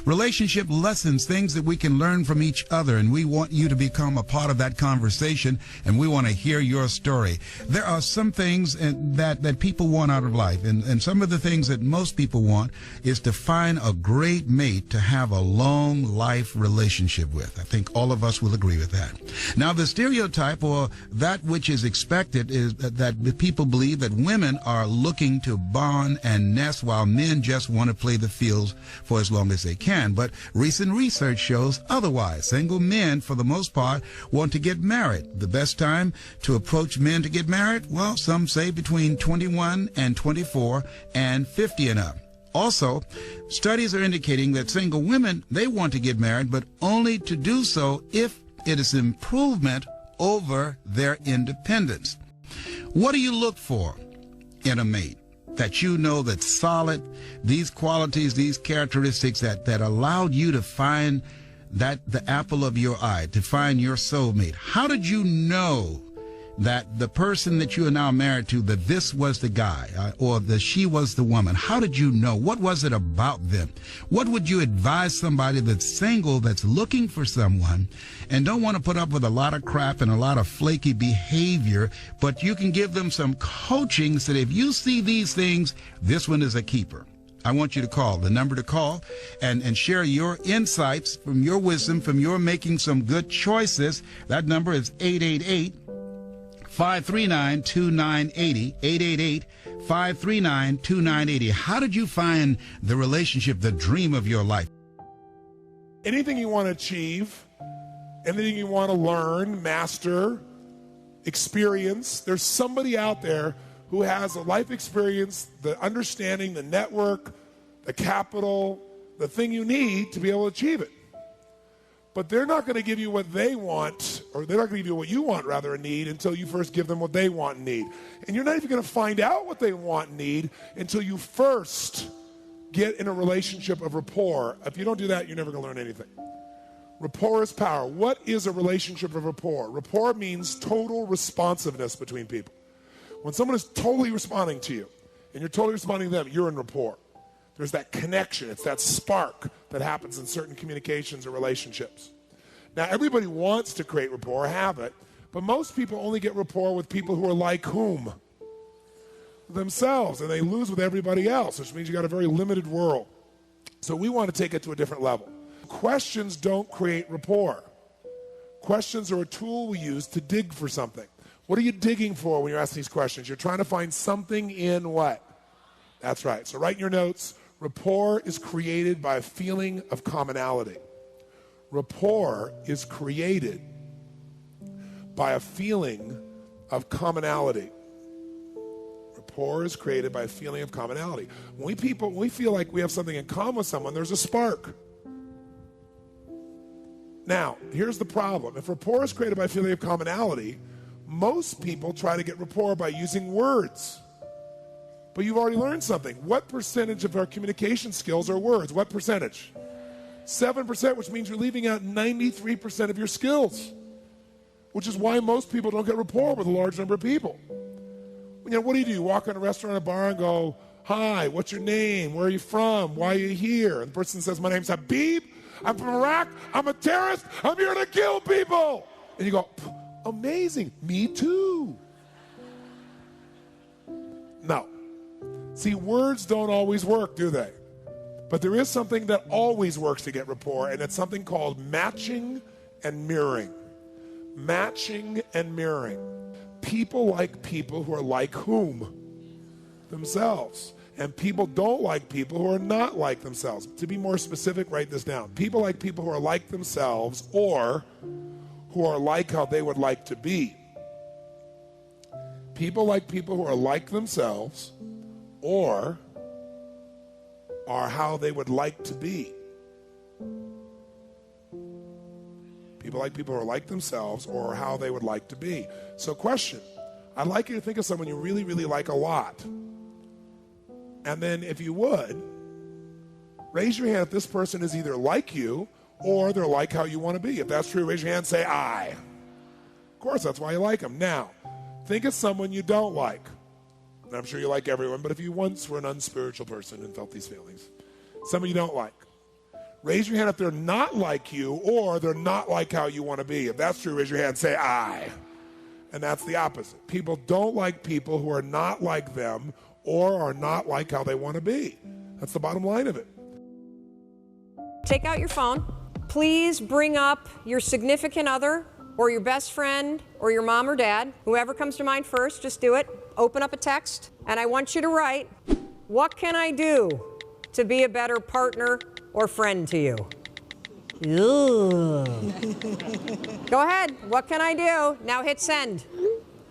Relationship lessons, things that we can learn from each other, and we want you to become a part of that conversation, and we want to hear your story. There are some things that people want out of life, and some of the things that most people want is to find a great mate to have a long life relationship with. I think all of us will agree with that. Now, the stereotype, or that which is expected, is that the people believe that women are looking to bond and nest while men just want to play the fields for as long as they can. But recent research shows otherwise. Single men, for the most part, want to get married. The best time to approach men to get married? Well, some say between 21 and 24 and 50 and up. Also, studies are indicating that single women, they want to get married, but only to do so if it is improvement over their independence. What do you look for in a mate that you know that's solid, these qualities, these characteristics that allowed you to find that the apple of your eye, to find your soulmate? How did you know that the person that you are now married to, that this was the guy or that she was the woman? How did you know? What was it about them? What would you advise somebody that's single, that's looking for someone and don't want to put up with a lot of crap and a lot of flaky behavior, but you can give them some coaching so that if you see these things, this one is a keeper? I want you to call. The number to call and share your insights from your wisdom, from your making some good choices. That number is 888-539-2980, 888-539-2980. How did you find the relationship, the dream of your life? Anything you want to achieve, anything you want to learn, master, experience, there's somebody out there who has a life experience, the understanding, the network, the capital, the thing you need to be able to achieve it. But they're not going to give you what they want, or they're not going to give you what you want, rather, and need, until you first give them what they want and need. And you're not even going to find out what they want and need until you first get in a relationship of rapport. If you don't do that, you're never going to learn anything. Rapport is power. What is a relationship of rapport? Rapport means total responsiveness between people. When someone is totally responding to you, and you're totally responding to them, you're in rapport. There's that connection. It's that spark that happens in certain communications or relationships. Now, everybody wants to create rapport, have it, but most people only get rapport with people who are like whom? Themselves, and they lose with everybody else, which means you got a very limited world. So we want to take it to a different level. Questions don't create rapport. Questions are a tool we use to dig for something. What are you digging for when you're asking these questions? You're trying to find something in what? That's right. So write in your notes, rapport is created by a feeling of commonality. Rapport is created by a feeling of commonality. Rapport is created by a feeling of commonality. When we feel like we have something in common with someone, there's a spark. Now, here's the problem. If rapport is created by a feeling of commonality, most people try to get rapport by using words. But you've already learned something. What percentage of our communication skills are words? What percentage? 7%, which means you're leaving out 93% of your skills, which is why most people don't get rapport with a large number of people. You know, what do? You walk in a restaurant, a bar, and go, "Hi, what's your name? Where are you from? Why are you here?" And the person says, "My name's Habib. I'm from Iraq. I'm a terrorist. I'm here to kill people." And you go, "Amazing. Me too." No. See, words don't always work, do they? But there is something that always works to get rapport, and it's something called matching and mirroring. Matching and mirroring. People like people who are like whom? Themselves. And people don't like people who are not like themselves. To be more specific, write this down. People like people who are like themselves, or who are like how they would like to be. People like people who are like themselves, or are how they would like to be. People like people who are like themselves, or how they would like to be. So question, I'd like you to think of someone you really, really like a lot. And then if you would, raise your hand if this person is either like you, or they're like how you want to be. If that's true, raise your hand and say, "I." Of course, that's why you like them. Now, think of someone you don't like. And I'm sure you like everyone, but if you once were an unspiritual person and felt these feelings, someone you don't like, Raise your hand if they're not like you or they're not like how you want to be. If that's true, raise your hand and say, I. And that's the opposite. People don't like people who are not like them or are not like how they want to be. That's the bottom line of it. Take out your phone. Please bring up your significant other or your best friend or your mom or dad. Whoever comes to mind first, just do it. Open up a text, and I want you to write, what can I do to be a better partner or friend to you? Go ahead. What can I do? Now hit send.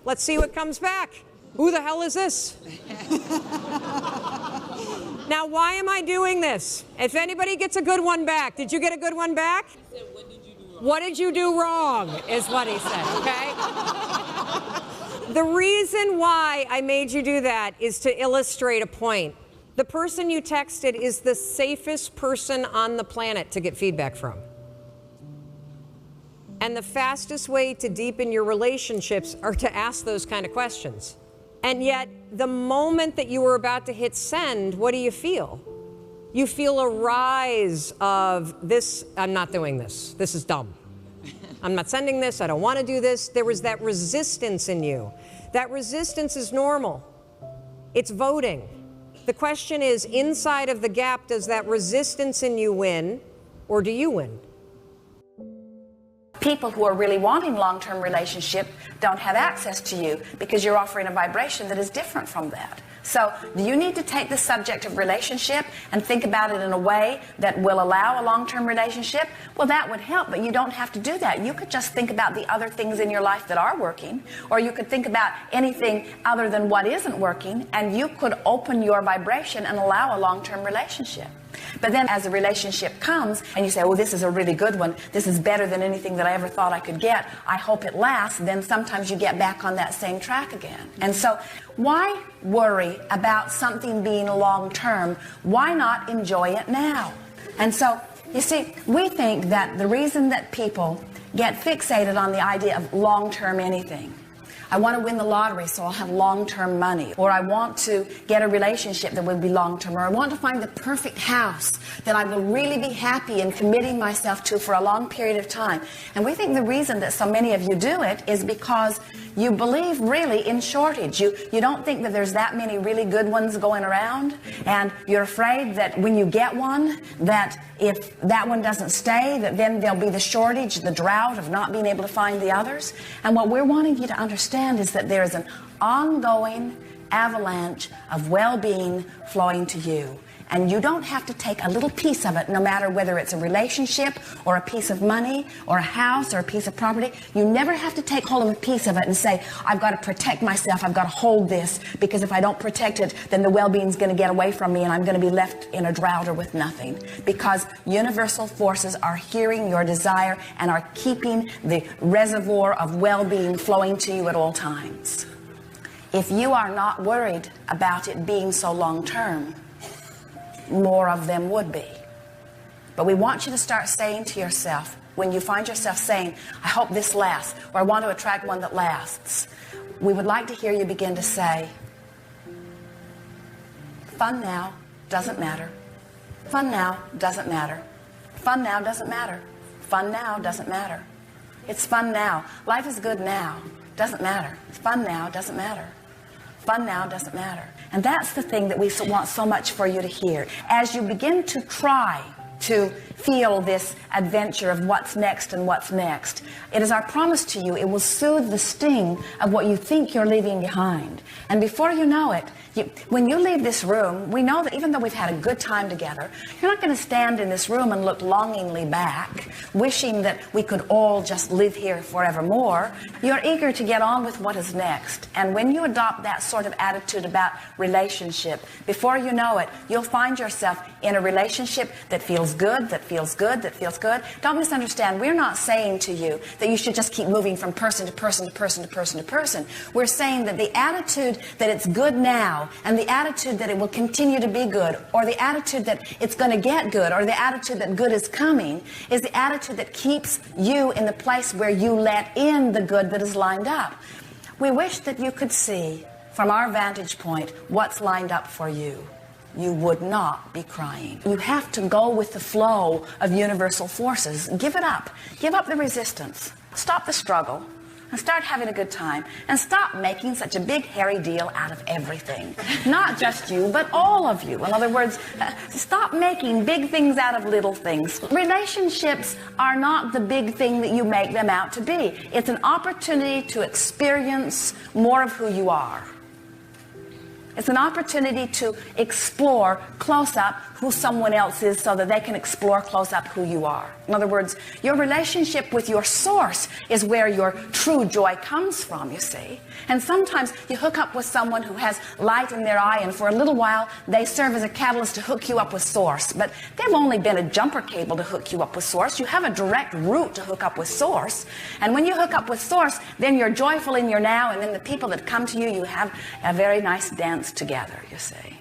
Let's see what comes back. Who the hell is this? Now, why am I doing this? If anybody gets a good one back, did you get a good one back? He said, what did you do wrong? What did you do wrong, is what he said, okay? The reason why I made you do that is to illustrate a point. The person you texted is the safest person on the planet to get feedback from. And the fastest way to deepen your relationships are to ask those kind of questions. And yet, the moment that you were about to hit send, what do you feel? You feel a rise of this, I'm not doing this. This is dumb. I'm not sending this. I don't want to do this. There was that resistance in you. That resistance is normal. It's voting. The question is, inside of the gap, does that resistance in you win, or do you win? People who are really wanting long-term relationship don't have access to you because you're offering a vibration that is different from that. So do you need to take the subject of relationship and think about it in a way that will allow a long-term relationship? Well, that would help, but you don't have to do that. You could just think about the other things in your life that are working, or you could think about anything other than what isn't working, and you could open your vibration and allow a long-term relationship. But then as a relationship comes and you say, oh, this is a really good one, this is better than anything that I ever thought I could get, I hope it lasts, then sometimes you get back on that same track again. And so why worry about something being long-term? Why not enjoy it now? And so, you see, we think that the reason that people get fixated on the idea of long-term anything, I want to win the lottery so I'll have long-term money, or I want to get a relationship that will be long-term, or I want to find the perfect house that I will really be happy in committing myself to for a long period of time. And we think the reason that so many of you do it is because you believe really in shortage. You don't think that there's that many really good ones going around, and you're afraid that when you get one, that if that one doesn't stay, that then there'll be the shortage, the drought of not being able to find the others. And what we're wanting you to understand is that there is an ongoing avalanche of well-being flowing to you. And you don't have to take a little piece of it, no matter whether it's a relationship or a piece of money or a house or a piece of property. You never have to take hold of a piece of it and say, I've got to protect myself, I've got to hold this, because if I don't protect it, then the well-being's going to get away from me and I'm going to be left in a drought or with nothing. Because universal forces are hearing your desire and are keeping the reservoir of well-being flowing to you at all times. If you are not worried about it being so long-term, more of them would be. But we want you to start saying to yourself, when you find yourself saying, I hope this lasts, or I want to attract one that lasts, we would like to hear you begin to say, fun now doesn't matter. Fun now doesn't matter. Fun now doesn't matter. Fun now doesn't matter. It's fun now. Life is good now. Doesn't matter. Fun now doesn't matter. Fun now doesn't matter. And that's the thing that we want so much for you to hear. As you begin to try to feel this adventure of what's next and what's next, it is our promise to you, it will soothe the sting of what you think you're leaving behind. And before you know it, when you leave this room, we know that even though we've had a good time together, you're not going to stand in this room and look longingly back, wishing that we could all just live here forevermore. You're eager to get on with what is next. And when you adopt that sort of attitude about relationship, before you know it, you'll find yourself in a relationship that feels good, that feels good, that feels good. Don't misunderstand. We're not saying to you that you should just keep moving from person to person to person to person to person. We're saying that the attitude that it's good now, and the attitude that it will continue to be good, or the attitude that it's going to get good, or the attitude that good is coming, is the attitude that keeps you in the place where you let in the good that is lined up. We wish that you could see, from our vantage point, what's lined up for you. you would not be crying. You have to go with the flow of universal forces. Give it up. Give up the resistance. Stop the struggle and start having a good time. And stop making such a big, hairy deal out of everything. Not just you, but all of you. In other words, stop making big things out of little things. Relationships are not the big thing that you make them out to be. It's an opportunity to experience more of who you are. It's an opportunity to explore close up who someone else is so that they can explore close up who you are. In other words, your relationship with your source is where your true joy comes from, you see. And sometimes you hook up with someone who has light in their eye, and for a little while they serve as a catalyst to hook you up with source. But they've only been a jumper cable to hook you up with source. You have a direct route to hook up with source. And when you hook up with source, then you're joyful in your now, and then the people that come to you, you have a very nice dance together, you see.